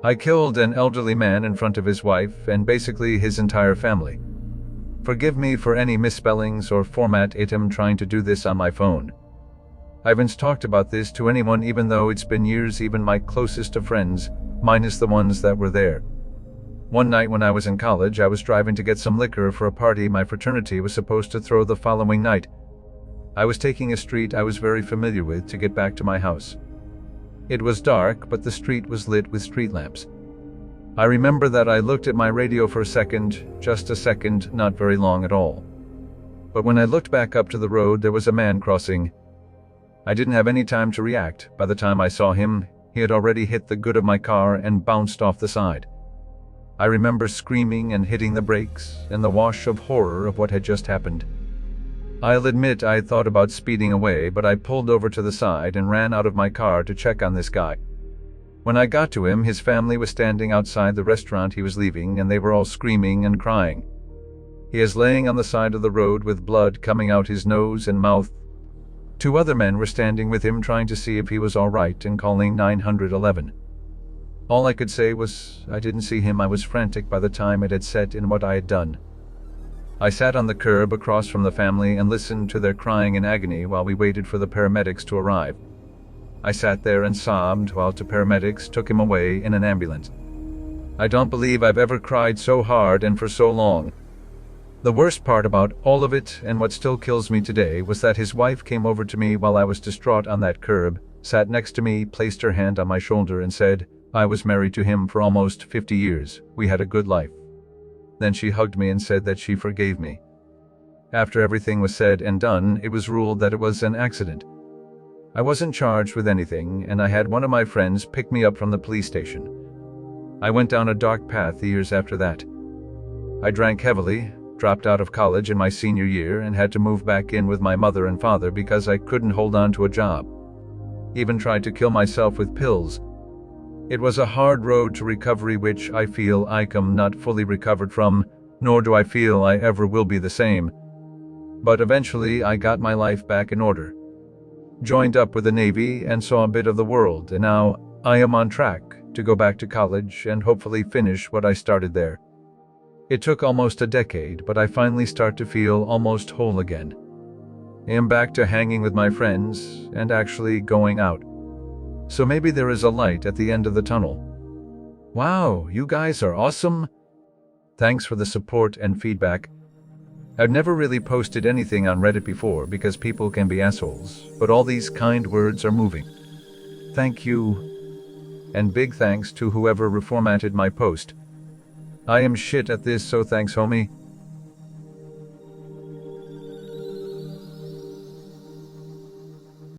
I killed an elderly man in front of his wife and basically his entire family. Forgive me for any misspellings or format item trying to do this on my phone. I haven't talked about this to anyone even though it's been years, even my closest of friends, minus the ones that were there. One night when I was in college, I was driving to get some liquor for a party my fraternity was supposed to throw the following night. I was taking a street I was very familiar with to get back to my house. It was dark, but the street was lit with street lamps. I remember that I looked at my radio for a second, just a second, not very long at all. But when I looked back up to the road, there was a man crossing. I didn't have any time to react. By the time I saw him, he had already hit the hood of my car and bounced off the side. I remember screaming and hitting the brakes and the wash of horror of what had just happened. I'll admit I thought about speeding away, but I pulled over to the side and ran out of my car to check on this guy. When I got to him, his family was standing outside the restaurant he was leaving, and they were all screaming and crying. He is laying on the side of the road with blood coming out his nose and mouth. 2 other men were standing with him trying to see if he was all right and calling 911. All I could say was I didn't see him. I was frantic by the time it had set in what I had done. I sat on the curb across from the family and listened to their crying in agony while we waited for the paramedics to arrive. I sat there and sobbed while 2 paramedics took him away in an ambulance. I don't believe I've ever cried so hard and for so long. The worst part about all of it, and what still kills me today, was that his wife came over to me while I was distraught on that curb, sat next to me, placed her hand on my shoulder and said, I was married to him for almost 50 years. We had a good life. Then she hugged me and said that she forgave me. After everything was said and done, it was ruled that it was an accident. I wasn't charged with anything, and I had one of my friends pick me up from the police station. I went down a dark path the years after that. I drank heavily, dropped out of college in my senior year, and had to move back in with my mother and father because I couldn't hold on to a job. Even tried to kill myself with pills. It was a hard road to recovery, which I feel I'm not fully recovered from, nor do I feel I ever will be the same. But eventually I got my life back in order. Joined up with the Navy and saw a bit of the world, and now I am on track to go back to college and hopefully finish what I started there. It took almost a decade, but I finally start to feel almost whole again. I am back to hanging with my friends and actually going out. So maybe there is a light at the end of the tunnel. Wow, you guys are awesome. Thanks for the support and feedback. I've never really posted anything on Reddit before because people can be assholes, but all these kind words are moving. Thank you. And big thanks to whoever reformatted my post. I am shit at this, so thanks, homie.